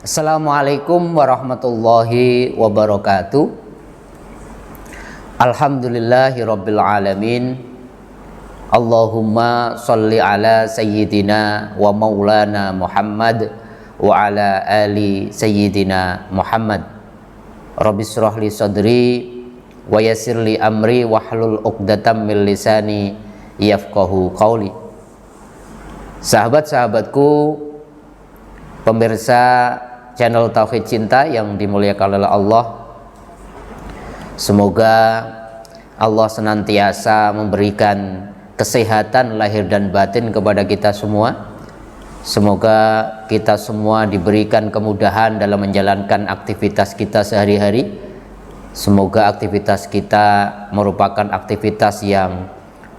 Assalamualaikum warahmatullahi wabarakatuh. Alhamdulillahirabbil alamin. Allahumma sholli ala sayyidina wa maulana Muhammad wa ala ali sayyidina Muhammad. Rabbi shrah li sadri wa yassir li amri wahlul 'uqdatam min lisani yafqahu qauli. Sahabat-sahabatku, pemirsa channel Tauhid Cinta yang dimuliakan oleh Allah, semoga Allah senantiasa memberikan kesehatan lahir dan batin kepada kita semua. Semoga kita semua diberikan kemudahan dalam menjalankan aktivitas kita sehari-hari. Semoga aktivitas kita merupakan aktivitas yang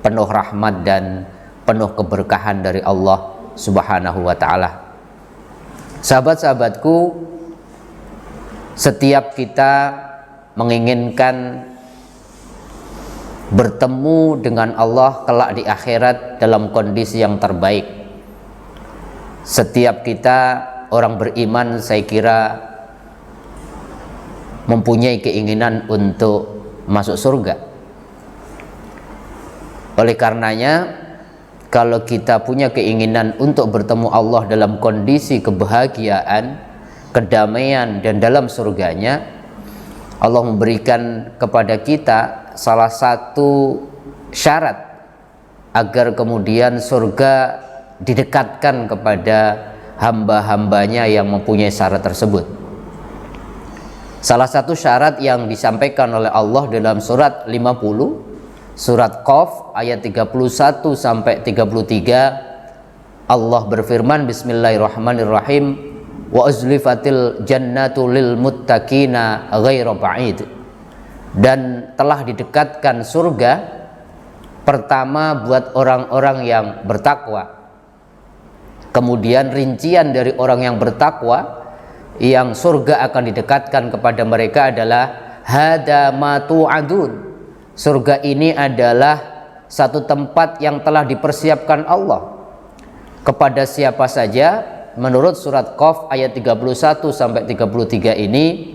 penuh rahmat dan penuh keberkahan dari Allah Subhanahu wa ta'ala. Sahabat-sahabatku, setiap kita menginginkan bertemu dengan Allah kelak di akhirat dalam kondisi yang terbaik. Setiap kita orang beriman, saya kira, mempunyai keinginan untuk masuk surga. Oleh karenanya, kalau kita punya keinginan untuk bertemu Allah dalam kondisi kebahagiaan, kedamaian, dan dalam surganya, Allah memberikan kepada kita salah satu syarat agar kemudian surga didekatkan kepada hamba-hambanya yang mempunyai syarat tersebut. Salah satu syarat yang disampaikan oleh Allah dalam surat 50, Surat Qaf ayat 31 sampai 33, Allah berfirman, Bismillahirrahmanirrahim, wa uzlifatil jannatu lil muttaqina ghaira ba'id. Dan telah didekatkan surga pertama buat orang-orang yang bertakwa. Kemudian rincian dari orang yang bertakwa yang surga akan didekatkan kepada mereka adalah hada ma tu'adun. Surga ini adalah satu tempat yang telah dipersiapkan Allah kepada siapa saja. Menurut surat Qaf ayat 31 sampai 33 ini,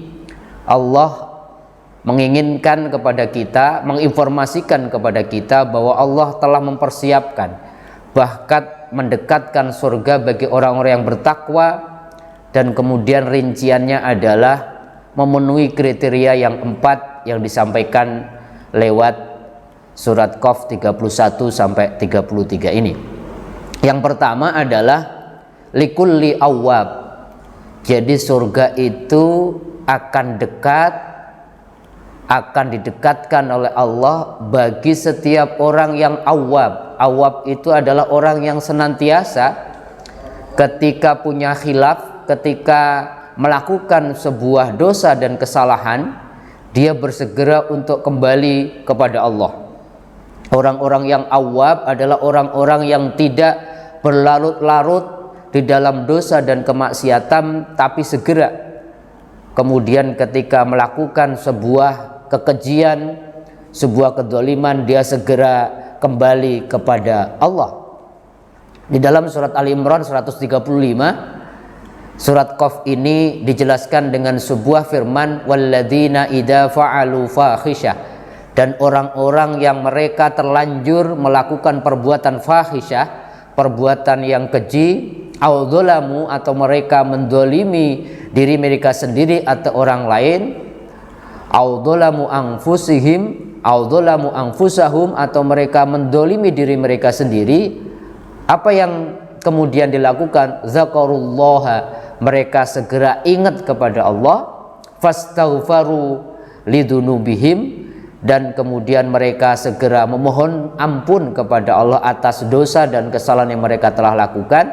Allah menginginkan kepada kita, menginformasikan kepada kita bahwa Allah telah mempersiapkan, bahkan mendekatkan surga bagi orang-orang yang bertakwa, dan kemudian rinciannya adalah memenuhi kriteria yang 4 yang disampaikan lewat surat Qaf 31 sampai 33 ini. Yang pertama adalah likulli awwab. Jadi surga itu akan dekat, akan didekatkan oleh Allah bagi setiap orang yang awwab. Awwab itu adalah orang yang senantiasa ketika punya khilaf, ketika melakukan sebuah dosa dan kesalahan, dia bersegera untuk kembali kepada Allah. Orang-orang yang awwab adalah orang-orang yang tidak berlarut-larut di dalam dosa dan kemaksiatan, tapi segera kemudian ketika melakukan sebuah kekejian, sebuah kedzaliman, dia segera kembali kepada Allah. Di dalam surat Ali Imran 135, surat Qaf ini dijelaskan dengan sebuah firman, walladzina idza fa'alu fahisyah, dan orang-orang yang mereka terlanjur melakukan perbuatan fahisyah, perbuatan yang keji, audzalamu, atau mereka mendolimi diri mereka sendiri atau orang lain, audzalamu anfusihim, audzalamu anfusahum, atau mereka mendolimi diri mereka sendiri, apa yang kemudian dilakukan? Zakarullaha, mereka segera ingat kepada Allah, fastaghfaru lidunubihim, dan kemudian mereka segera memohon ampun kepada Allah atas dosa dan kesalahan yang mereka telah lakukan.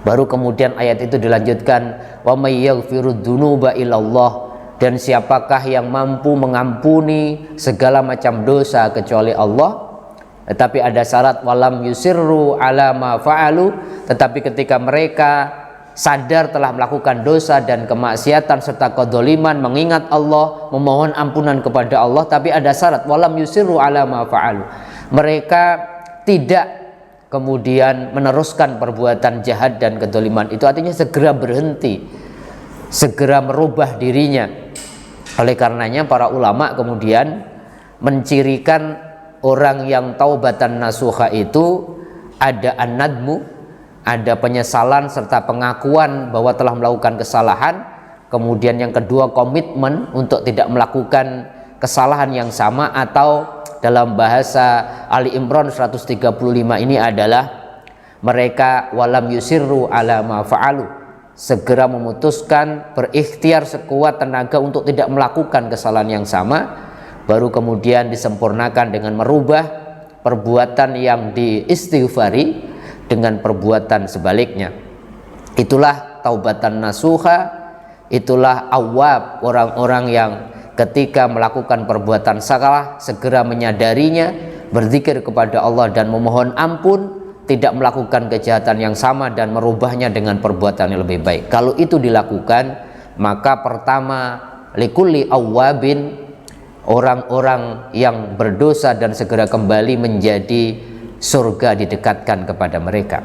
Baru kemudian ayat itu dilanjutkan, wa may yaghfirud dzunuba illallah, dan siapakah yang mampu mengampuni segala macam dosa kecuali Allah. Tetapi ada syarat, walam yusirru ala ma fa'alu, tetapi ketika mereka sadar telah melakukan dosa dan kemaksiatan serta kedzaliman, mengingat Allah, memohon ampunan kepada Allah, tapi ada syarat, walam yusirru ala ma fa'alu, mereka tidak kemudian meneruskan perbuatan jahat dan kedzaliman itu, artinya segera berhenti segera merubah dirinya. Oleh karenanya para ulama kemudian mencirikan orang yang taubatan nasuha itu ada an-nadmu, ada penyesalan serta pengakuan bahwa telah melakukan kesalahan. Kemudian yang kedua komitmen untuk tidak melakukan kesalahan yang sama, atau dalam bahasa Ali Imran 135 ini adalah mereka walam yusirru ala ma fa'alu, segera memutuskan, berikhtiar sekuat tenaga untuk tidak melakukan kesalahan yang sama, baru kemudian disempurnakan dengan merubah perbuatan yang diistighfari dengan perbuatan sebaliknya. Itulah taubatan nasuha, itulah awwab, orang-orang yang ketika melakukan perbuatan salah segera menyadarinya, berzikir kepada Allah dan memohon ampun, tidak melakukan kejahatan yang sama dan merubahnya dengan perbuatan yang lebih baik. Kalau itu dilakukan, maka pertama likulli awwabin, orang-orang yang berdosa dan segera kembali menjadi surga didekatkan kepada mereka.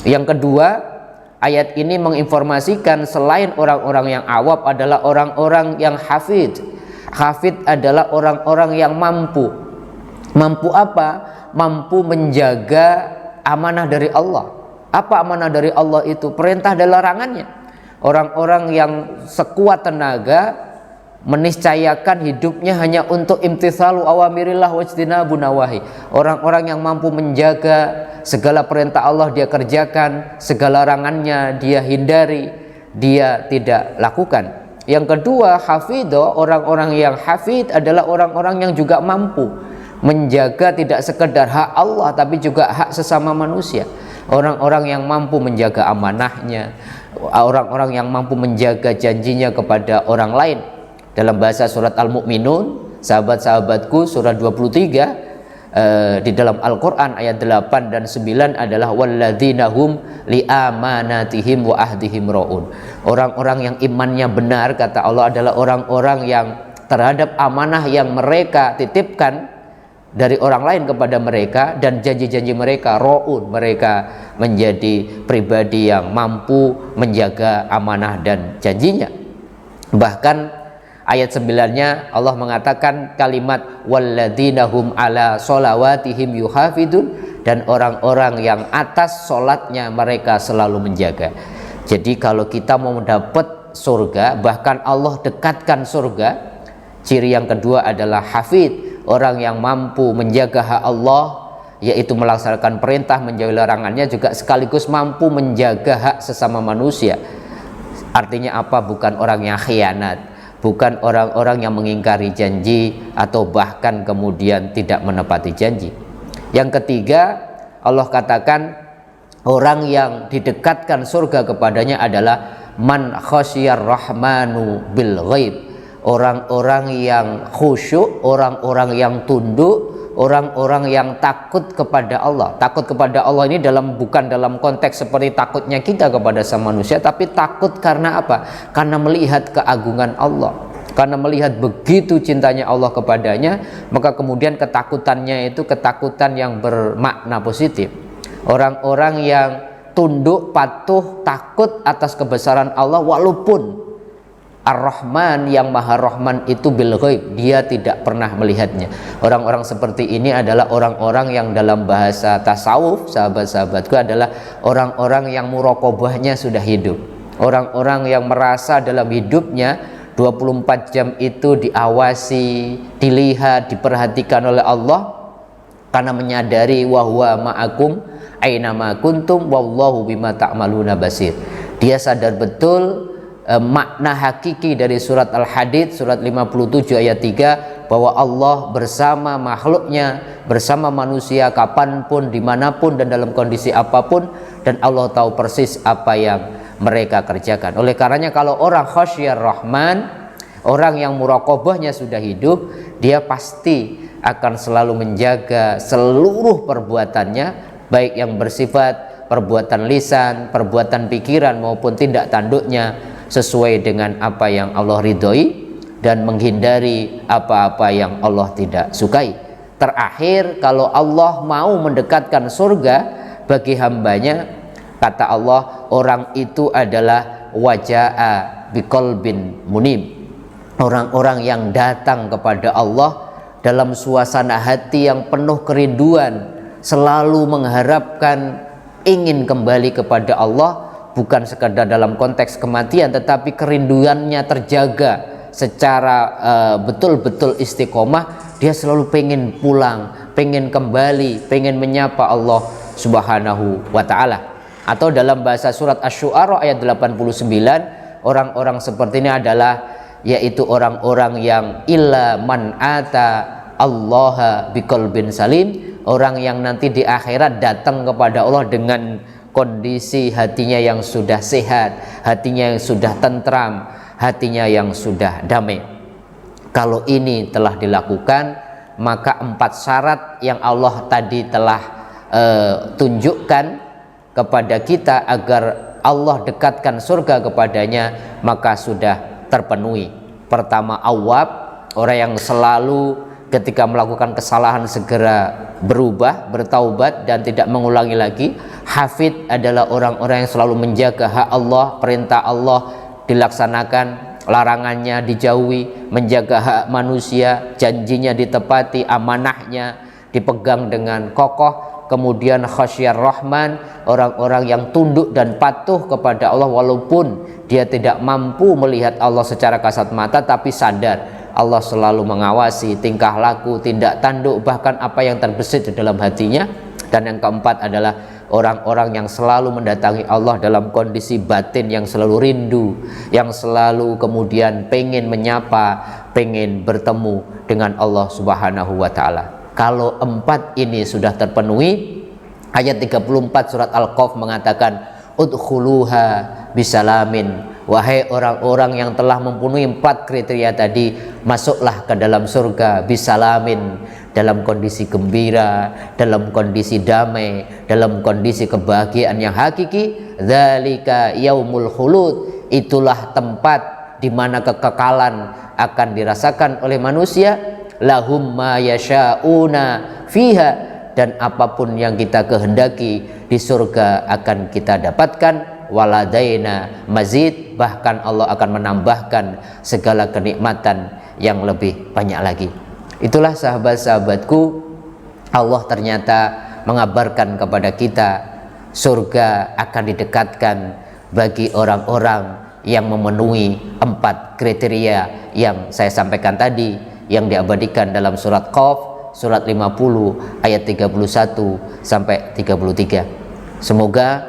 Yang kedua, ayat ini menginformasikan selain orang-orang yang awam adalah orang-orang yang hafid. Hafid adalah orang-orang yang mampu. Mampu apa? Mampu menjaga amanah dari Allah. Apa amanah dari Allah itu? Perintah dan larangannya. Orang-orang yang sekuat tenaga meniscayakan hidupnya hanya untuk imtithalu awamirillah wajtinabun nawahi. Orang-orang yang mampu menjaga segala perintah Allah dia kerjakan, segala larangannya dia hindari, dia tidak lakukan. Yang kedua, hafidho, orang-orang yang hafid adalah orang-orang yang juga mampu menjaga tidak sekedar hak Allah tapi juga hak sesama manusia. Orang-orang yang mampu menjaga amanahnya, orang-orang yang mampu menjaga janjinya kepada orang lain. Dalam bahasa surat Al-Mu'minun, sahabat-sahabatku, surat 23 di dalam Al-Quran ayat 8 dan 9 adalah walladzina hum liamanatihim wa ahdihim ra'un. Orang-orang yang imannya benar, kata Allah, adalah orang-orang yang terhadap amanah yang mereka titipkan dari orang lain kepada mereka dan janji-janji mereka ra'un, mereka menjadi pribadi yang mampu menjaga amanah dan janjinya. Bahkan ayat 9-nya Allah mengatakan kalimat walladzina hum ala sholawatihim yuhafidun, dan orang-orang yang atas sholatnya mereka selalu menjaga. Jadi kalau kita mau mendapat surga, bahkan Allah dekatkan surga, ciri yang kedua adalah hafid, orang yang mampu menjaga hak Allah, yaitu melaksanakan perintah, menjauhi larangannya, juga sekaligus mampu menjaga hak sesama manusia. Artinya apa? Bukan orang yang khianat, bukan orang-orang yang mengingkari janji atau bahkan kemudian tidak menepati janji. Yang ketiga, Allah katakan orang yang didekatkan surga kepadanya adalah man khasyar rahmanu bil ghaib, orang-orang yang khusyuk, orang-orang yang tunduk, orang-orang yang takut kepada Allah. Takut kepada Allah ini bukan dalam konteks seperti takutnya kita kepada sama manusia, tapi takut karena apa? Karena melihat keagungan Allah, karena melihat begitu cintanya Allah kepadanya, maka kemudian ketakutannya itu ketakutan yang bermakna positif. Orang-orang yang tunduk, patuh, takut atas kebesaran Allah, walaupun Ar-Rahman yang Maha Rahman itu bil ghaib, dia tidak pernah melihatnya. Orang-orang seperti ini adalah orang-orang yang dalam bahasa tasawuf, sahabat-sahabatku, adalah orang-orang yang muraqabahnya sudah hidup. Orang-orang yang merasa dalam hidupnya 24 jam itu diawasi, dilihat, diperhatikan oleh Allah, karena menyadari wahwa ma'akum aina ma kuntum wallahu bima ta'maluna basir. Dia sadar betul makna hakiki dari surat Al-Hadid surat 57 ayat 3, bahwa Allah bersama makhluknya, bersama manusia kapanpun, dimanapun dan dalam kondisi apapun, dan Allah tahu persis apa yang mereka kerjakan. Oleh karenanya kalau orang khasyar rahman, orang yang muraqabahnya sudah hidup, dia pasti akan selalu menjaga seluruh perbuatannya, baik yang bersifat perbuatan lisan, perbuatan pikiran maupun tindak tanduknya, sesuai dengan apa yang Allah ridhoi dan menghindari apa-apa yang Allah tidak sukai. Terakhir, kalau Allah mau mendekatkan surga bagi hambanya, kata Allah, orang itu adalah waja'a biqalbin munib. Orang-orang yang datang kepada Allah dalam suasana hati yang penuh kerinduan, selalu mengharapkan, ingin kembali kepada Allah, bukan sekadar dalam konteks kematian, tetapi kerinduannya terjaga secara betul-betul istiqomah. Dia selalu pengen pulang, pengen kembali, pengen menyapa Allah Subhanahu wa ta'ala. Atau dalam bahasa surat Asy-Syu'ara ayat 89, orang-orang seperti ini adalah yaitu orang-orang yang illa man ata Allaha biqalbin salim, orang yang nanti di akhirat datang kepada Allah dengan kondisi hatinya yang sudah sehat, hatinya yang sudah tentram, hatinya yang sudah damai. Kalau ini telah dilakukan, maka 4 syarat yang Allah tadi telah tunjukkan kepada kita agar Allah dekatkan surga kepadanya, maka sudah terpenuhi. Pertama, awwab, orang yang selalu ketika melakukan kesalahan segera berubah, bertaubat dan tidak mengulangi lagi. Hafid adalah orang-orang yang selalu menjaga hak Allah, perintah Allah dilaksanakan, larangannya dijauhi, menjaga hak manusia, janjinya ditepati, amanahnya dipegang dengan kokoh. Kemudian khasyar rahman, orang-orang yang tunduk dan patuh kepada Allah walaupun dia tidak mampu melihat Allah secara kasat mata, tapi sadar Allah selalu mengawasi tingkah laku, tindak tanduk, bahkan apa yang terbesit di dalam hatinya. Dan yang keempat adalah orang-orang yang selalu mendatangi Allah dalam kondisi batin yang selalu rindu, yang selalu kemudian pengen menyapa, pengen bertemu dengan Allah Subhanahu wa ta'ala. Kalau 4 ini sudah terpenuhi, ayat 34 surat Al-Qaf mengatakan udkhuluha bisalamin, wahai orang-orang yang telah mempenuhi 4 kriteria tadi, masuklah ke dalam surga bisalamin, dalam kondisi gembira, dalam kondisi damai, dalam kondisi kebahagiaan yang hakiki. Dzalika yaumul khulud, itulah tempat di mana kekekalan akan dirasakan oleh manusia. Lahum ma yasha'una fiha, dan apapun yang kita kehendaki di surga akan kita dapatkan. Waladaina mazid, bahkan Allah akan menambahkan segala kenikmatan yang lebih banyak lagi. Itulah sahabat-sahabatku, Allah ternyata mengabarkan kepada kita surga akan didekatkan bagi orang-orang yang memenuhi 4 kriteria yang saya sampaikan tadi, yang diabadikan dalam surat Qaf, surat 50 ayat 31 sampai 33. Semoga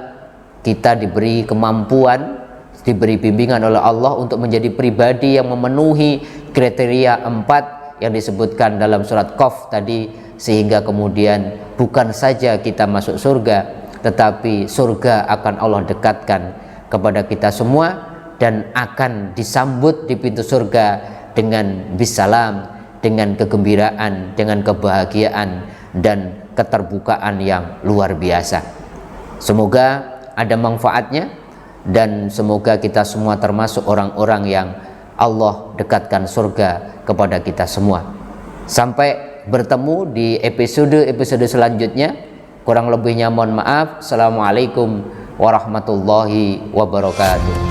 kita diberi kemampuan, diberi bimbingan oleh Allah untuk menjadi pribadi yang memenuhi kriteria 4 yang disebutkan dalam surat Qaf tadi, sehingga kemudian bukan saja kita masuk surga, tetapi surga akan Allah dekatkan kepada kita semua dan akan disambut di pintu surga dengan bisalam, dengan kegembiraan, dengan kebahagiaan dan keterbukaan yang luar biasa. Semoga ada manfaatnya dan semoga kita semua termasuk orang-orang yang Allah dekatkan surga kepada kita semua. Sampai bertemu di episode selanjutnya. Kurang lebihnya mohon maaf. Assalamualaikum warahmatullahi wabarakatuh.